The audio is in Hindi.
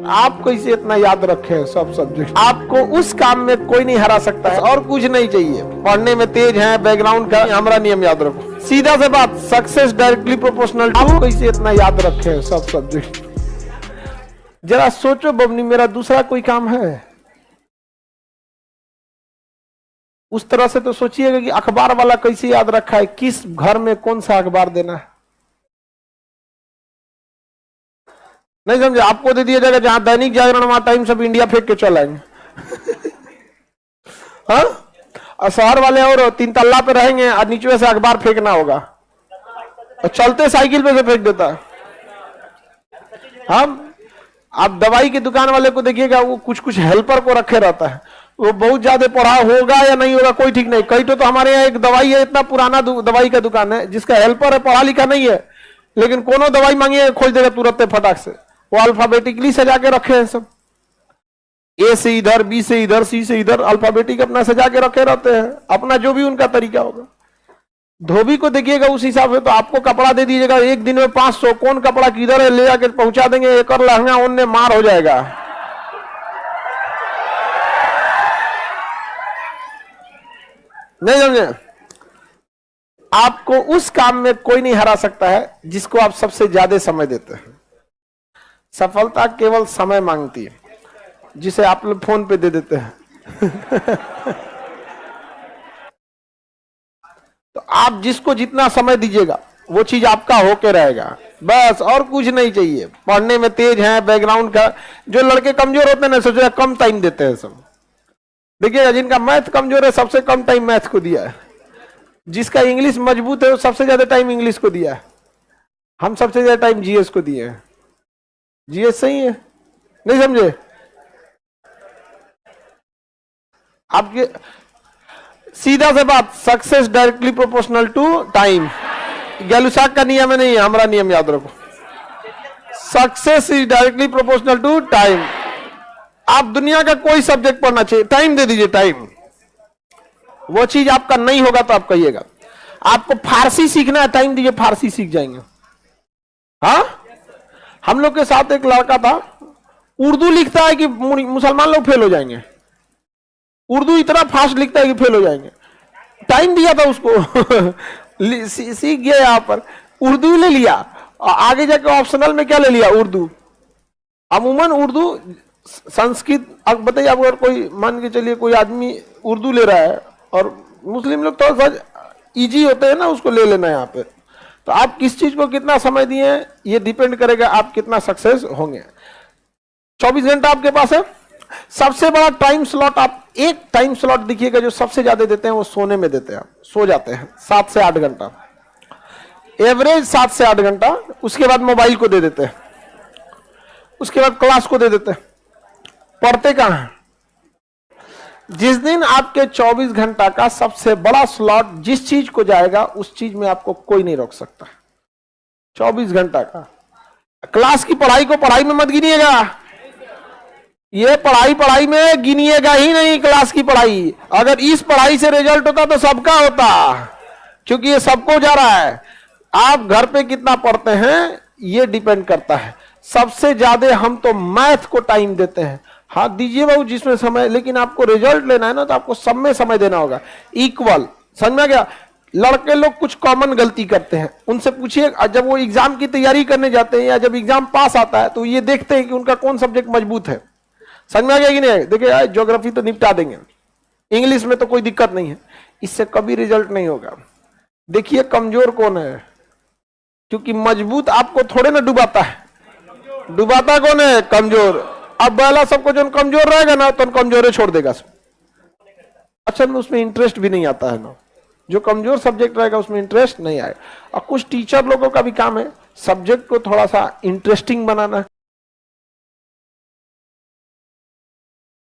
आप कैसे इतना याद रखे सब सब्जेक्ट। आपको उस काम में कोई नहीं हरा सकता है और कुछ नहीं चाहिए। पढ़ने में तेज है, बैकग्राउंड का हमारा नियम याद रखो। सीधा से बात, सक्सेस डायरेक्टली प्रोपोर्शनल टू। आप कैसे इतना याद रखे सब सब्जेक्ट। जरा सोचो बबनी, मेरा दूसरा कोई काम है? उस तरह से तो सोचिएगा कि अखबार वाला कैसे याद रखा है, किस घर में कौन सा अखबार देना है। नहीं समझे? आपको दे दिया जाएगा जहां दैनिक जागरण वहां टाइम्स ऑफ इंडिया फेंक के चल आएंगे। हाँ, और शहर वाले और 3 तल्ला पे रहेंगे और नीचे से अखबार फेंकना होगा और चलते साइकिल पे से फेंक देता है। हम आप दवाई की दुकान वाले को देखिएगा, वो कुछ कुछ हेल्पर को रखे रहता है। वो बहुत ज्यादा पढ़ा होगा या नहीं होगा कोई ठीक नहीं। कई तो हमारे यहाँ एक दवाई है, इतना पुराना दवाई का दुकान है, जिसका हेल्पर है पढ़ा लिखा नहीं है, लेकिन कोनो दवाई मांगिए खोज देगा तुरंत फटाक से। वो अल्फाबेटिकली सजा के रखे हैं सब, ए से इधर, बी से इधर, सी से इधर, अल्फाबेटिक अपना सजा के रखे रहते हैं, अपना जो भी उनका तरीका होगा। धोबी को देखिएगा उस हिसाब से, तो आपको कपड़ा दे दीजिएगा एक दिन में 500, कौन कपड़ा किधर है ले जाकर पहुंचा देंगे, एक और लहंगा उनने मार हो जाएगा। नहीं समझे? आपको उस काम में कोई नहीं हरा सकता है जिसको आप सबसे ज्यादा समय देते हैं। सफलता केवल समय मांगती है, जिसे आप लोग फोन पे दे देते हैं। तो आप जिसको जितना समय दीजिएगा वो चीज आपका होके रहेगा, बस और कुछ नहीं चाहिए। पढ़ने में तेज है, बैकग्राउंड का, जो लड़के कमजोर होते हैं ना, सोचो कम टाइम देते हैं सब। देखिएगा जिनका मैथ कमजोर है सबसे कम टाइम मैथ को दिया है, जिसका इंग्लिश मजबूत है वो सबसे ज्यादा टाइम इंग्लिश को दिया है। हम सबसे ज्यादा टाइम जीएस को दिए हैं। जीएस सही है, नहीं समझे? आपके सीधा से बात, success directly proportional to time. Gay Lussac का नियम है, नहीं है, हमारा नियम याद रखो। Success is directly proportional to time. आप दुनिया का कोई सब्जेक्ट पढ़ना चाहिए, टाइम दे दीजिए, टाइम। वो चीज आपका नहीं होगा तो आप कहिएगा। आपको फारसी सीखना है, टाइम दीजिए, फारसी सीख जाएंगे। हाँ, हम लोग के साथ एक लड़का था, उर्दू लिखता है कि मुसलमान लोग फेल हो जाएंगे। उर्दू इतना फास्ट लिखता है कि फेल हो जाएंगे। टाइम दिया था उसको, सीख गया। यहाँ पर उर्दू ले लिया और आगे जाकर ऑप्शनल में क्या ले लिया? उर्दू। अमूमन उर्दू, संस्कृत। अब बताइए, आप अगर कोई मान के चलिए कोई आदमी उर्दू ले रहा है और मुस्लिम लोग तो इजी होते हैं ना, उसको ले लेना है यहाँ पे। तो आप किस चीज को कितना समय दिए, ये डिपेंड करेगा आप कितना सक्सेस होंगे। 24 घंटा आपके पास है। सबसे बड़ा टाइम स्लॉट, आप एक टाइम स्लॉट देखिएगा जो सबसे ज्यादा देते हैं, वो सोने में देते हैं। आप सो जाते हैं 7 से 8 घंटा, एवरेज 7 से 8 घंटा। उसके बाद मोबाइल को दे देते हैं, उसके बाद क्लास को दे देते हैं। पढ़ते कहां हैं? जिस दिन आपके 24 घंटा का सबसे बड़ा स्लॉट जिस चीज को जाएगा, उस चीज में आपको कोई नहीं रोक सकता। 24 घंटा का क्लास की पढ़ाई को पढ़ाई में मत गिनिएगा। ये पढ़ाई में गिनिएगा ही नहीं क्लास की पढ़ाई। अगर इस पढ़ाई से रिजल्ट होता तो सबका होता, क्योंकि ये सबको जा रहा है। आप घर पे कितना पढ़ते हैं ये डिपेंड करता है। सबसे ज्यादा हम तो मैथ को टाइम देते हैं। हाँ दीजिए बाबू जिसमें समय, लेकिन आपको रिजल्ट लेना है ना, तो आपको सब में समय देना होगा, इक्वल। समझ में आ गया? लड़के लोग कुछ कॉमन गलती करते हैं, उनसे पूछिए। जब वो एग्जाम की तैयारी करने जाते हैं या जब एग्जाम पास आता है, तो ये देखते हैं कि उनका कौन सब्जेक्ट मजबूत है। समझ में आ गया कि नहीं? देखिए ज्योग्राफी तो निपटा देंगे, इंग्लिश में तो कोई दिक्कत नहीं है, इससे कभी रिजल्ट नहीं होगा। देखिए कमजोर कौन है, क्योंकि मजबूत आपको थोड़े ना डुबाता है। डुबाता कौन है? कमजोर। अब पहला सबको जो कमजोर रहेगा ना, तो कमजोरे छोड़ देगा। अच्छा, में उसमें इंटरेस्ट भी नहीं आता है ना। जो कमजोर सब्जेक्ट रहेगा उसमें इंटरेस्ट नहीं आएगा। और कुछ टीचर लोगों का भी काम है सब्जेक्ट को थोड़ा सा इंटरेस्टिंग बनाना।